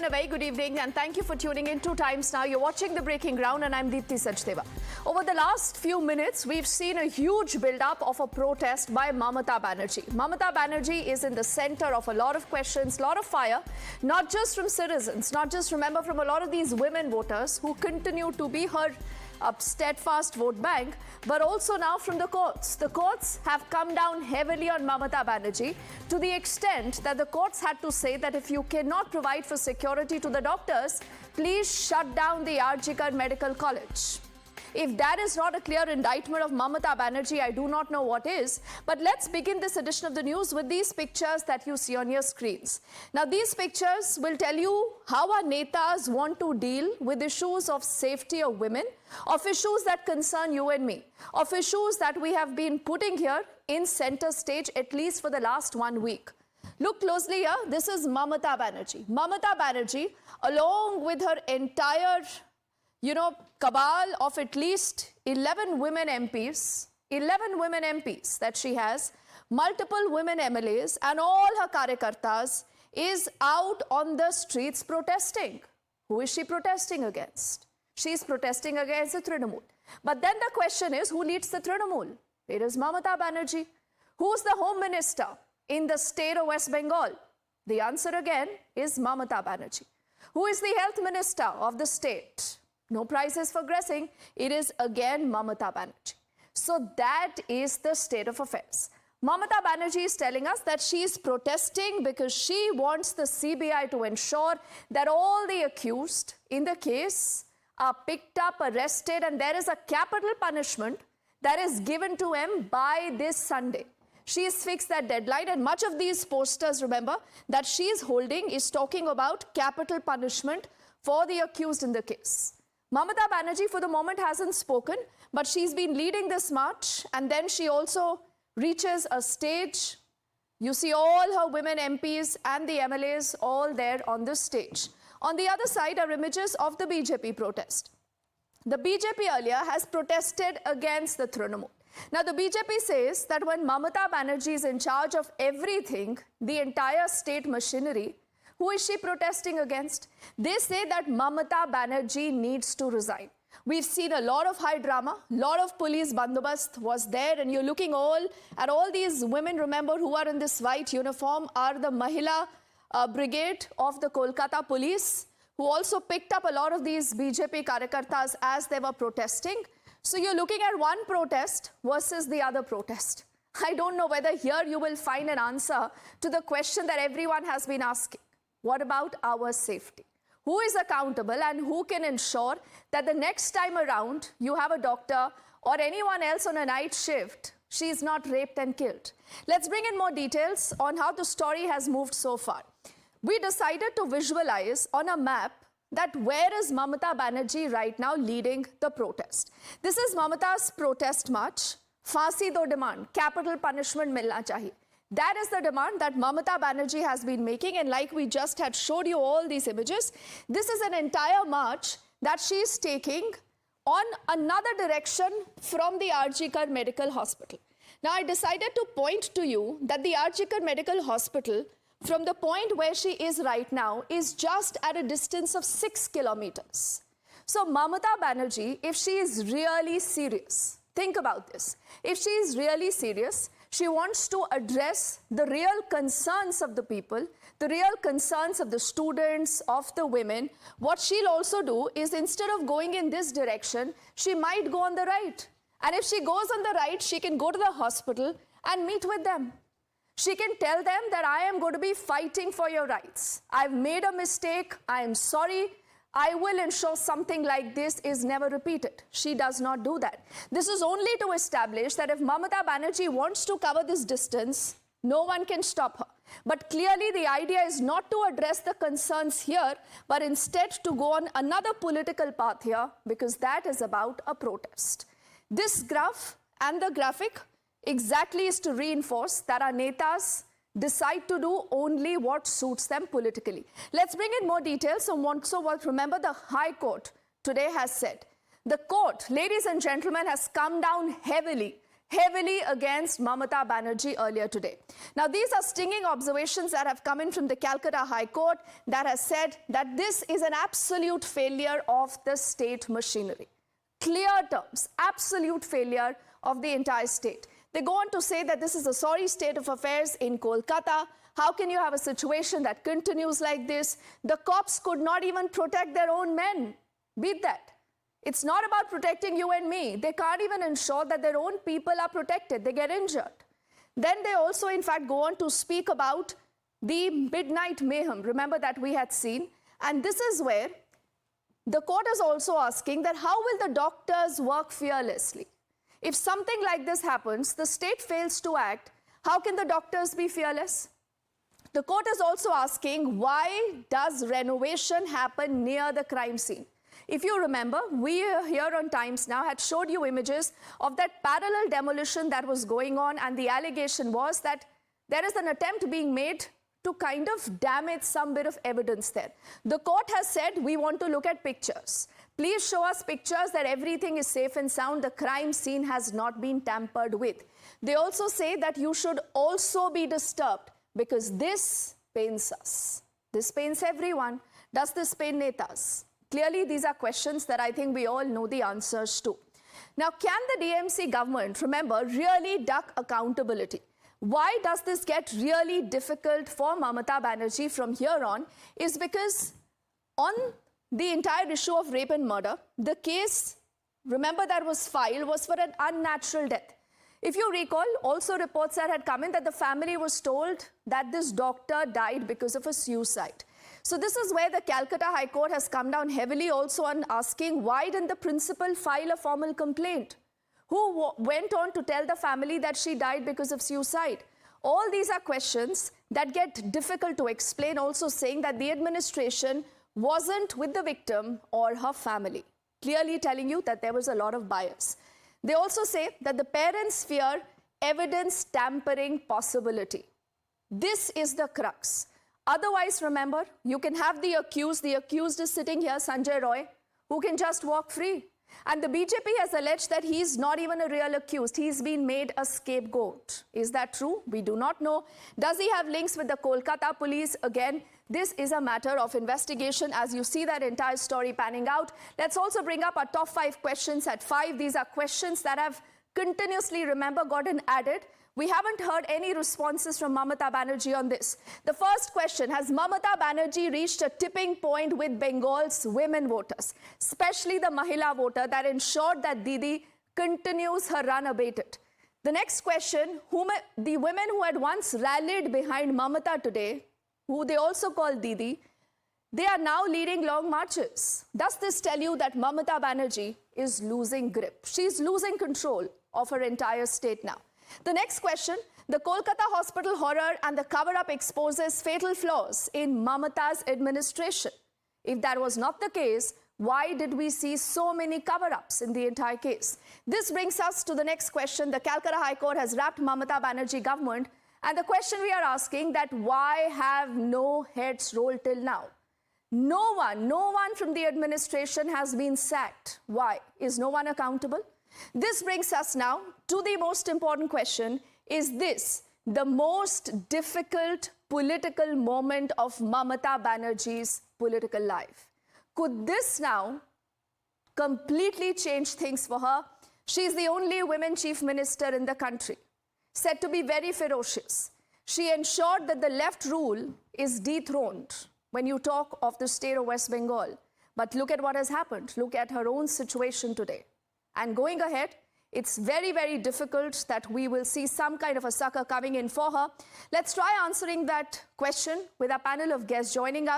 a very good evening and thank you for tuning in 2 times now. You're watching The Breaking Ground and I'm Deepthi Sachdeva. Over the last few minutes, we've seen a huge build-up of a protest by Mamata Banerjee. Mamata Banerjee is in the center of a lot of questions, a lot of fire, not just from citizens, not just, remember, from a lot of these women voters who continue to be her steadfast vote bank, but also now from the courts. The courts have come down heavily on Mamata Banerjee to the extent that the courts had to say that if you cannot provide for security to the doctors, please shut down the Arjikar Medical College. If that is not a clear indictment of Mamata Banerjee, I do not know what is. But let's begin this edition of the news with these pictures that you see on your screens. Now, these pictures will tell you how our netas want to deal with issues of safety of women, of issues that concern you and me, of issues that we have been putting here in center stage at least for the last 1 week. Look closely here. This is Mamata Banerjee. Mamata Banerjee, along with her entire cabal of at least 11 women MPs that she has, multiple women MLAs and all her karyakartas, is out on the streets protesting. Who is she protesting against? She's protesting against the Trinamool. But then the question is, who leads the Trinamool? It is Mamata Banerjee. Who's the Home Minister in the state of West Bengal? The answer again is Mamata Banerjee. Who is the Health Minister of the state? No prizes for guessing. It is again Mamata Banerjee. So that is the state of affairs. Mamata Banerjee is telling us that she is protesting because she wants the CBI to ensure that all the accused in the case are picked up, arrested, and there is a capital punishment that is given to him by this Sunday. She has fixed that deadline, and much of these posters, remember, that she is holding is talking about capital punishment for the accused in the case. Mamata Banerjee for the moment hasn't spoken, but she's been leading this march, and then she also reaches a stage. You see all her women MPs and the MLAs all there on this stage. On the other side are images of the BJP protest. The BJP earlier has protested against the Trinamool. Now the BJP says that when Mamata Banerjee is in charge of everything, the entire state machinery, who is she protesting against? They say that Mamata Banerjee needs to resign. We've seen a lot of high drama, a lot of police bandobast was there, and you're looking at all these women, remember, who are in this white uniform, are the Mahila brigade of the Kolkata police, who also picked up a lot of these BJP karyakartas as they were protesting. So you're looking at one protest versus the other protest. I don't know whether here you will find an answer to the question that everyone has been asking. What about our safety? Who is accountable and who can ensure that the next time around you have a doctor or anyone else on a night shift, she is not raped and killed? Let's bring in more details on how the story has moved so far. We decided to visualize on a map that where is Mamata Banerjee right now leading the protest. This is Mamata's protest march. Phansi do demand, capital punishment milna chahiye. That is the demand that Mamata Banerjee has been making, and like we just had showed you all these images, this is an entire march that she is taking on another direction from the Arjikar Medical Hospital. Now, I decided to point to you that the Arjikar Medical Hospital, from the point where she is right now, is just at a distance of 6 kilometers. So Mamata Banerjee, if she is really serious, think about this, if she is really serious, she wants to address the real concerns of the people, the real concerns of the students, of the women. What she'll also do is, instead of going in this direction, she might go on the right. And if she goes on the right, she can go to the hospital and meet with them. She can tell them that I am going to be fighting for your rights. I've made a mistake. I am sorry. I will ensure something like this is never repeated. She does not do that. This is only to establish that if Mamata Banerjee wants to cover this distance, no one can stop her. But clearly the idea is not to address the concerns here, but instead to go on another political path here, because that is about a protest. This graph and the graphic exactly is to reinforce that our netas decide to do only what suits them politically. Let's bring in more details on what remember the High Court today has said. The court, ladies and gentlemen, has come down heavily heavily against Mamata Banerjee earlier today. Now, these are stinging observations that have come in from the Calcutta High Court that has said that this is an absolute failure of the state machinery. Clear terms, absolute failure of the entire state. They go on to say that this is a sorry state of affairs in Kolkata. How can you have a situation that continues like this? The cops could not even protect their own men. Beat that. It's not about protecting you and me. They can't even ensure that their own people are protected. They get injured. Then they also, in fact, go on to speak about the midnight mayhem. Remember that we had seen. And this is where the court is also asking that how will the doctors work fearlessly? If something like this happens, the state fails to act, how can the doctors be fearless? The court is also asking, why does renovation happen near the crime scene? If you remember, we here on Times Now had showed you images of that parallel demolition that was going on, and the allegation was that there is an attempt being made to kind of damage some bit of evidence there. The court has said, we want to look at pictures. Please show us pictures that everything is safe and sound. The crime scene has not been tampered with. They also say that you should also be disturbed because this pains us. This pains everyone. Does this pain netas? Clearly, these are questions that I think we all know the answers to. Now, can the DMC government, remember, really duck accountability? Why does this get really difficult for Mamata Banerjee from here on? Is because on the entire issue of rape and murder, the case, remember, that was filed was for an unnatural death. If you recall, also reports that had come in that the family was told that this doctor died because of a suicide. So this is where the Calcutta High Court has come down heavily also on asking, why didn't the principal file a formal complaint? Who went on to tell the family that she died because of suicide? All these are questions that get difficult to explain, also saying that the administration wasn't with the victim or her family, clearly telling you that there was a lot of bias. They also say that the parents fear evidence tampering possibility. This is the crux. Otherwise, remember, you can have the accused is sitting here, Sanjay Roy, who can just walk free. And the BJP has alleged that he's not even a real accused. He's been made a scapegoat. Is that true? We do not know. Does he have links with the Kolkata police? Again, this is a matter of investigation as you see that entire story panning out. Let's also bring up our top 5 questions at 5. These are questions that have continuously, remember, gotten added. We haven't heard any responses from Mamata Banerjee on this. The first question, has Mamata Banerjee reached a tipping point with Bengal's women voters, especially the Mahila voter that ensured that Didi continues her run abated? The next question, the women who had once rallied behind Mamata today, who they also call Didi, they are now leading long marches. Does this tell you that Mamata Banerjee is losing grip? She's losing control of her entire state now. The next question, the Kolkata hospital horror and the cover-up exposes fatal flaws in Mamata's administration. If that was not the case, why did we see so many cover-ups in the entire case? This brings us to the next question. The Calcutta High Court has wrapped Mamata Banerjee government, and the question we are asking that why have no heads rolled till now? No one from the administration has been sacked. Why? Is no one accountable? This brings us now to the most important question. Is this the most difficult political moment of Mamata Banerjee's political life? Could this now completely change things for her? She is the only women chief minister in the country, said to be very ferocious. She ensured that the left rule is dethroned when you talk of the state of West Bengal. But look at what has happened. Look at her own situation today. And going ahead, it's very, very difficult that we will see some kind of a sucker coming in for her. Let's try answering that question with a panel of guests joining us.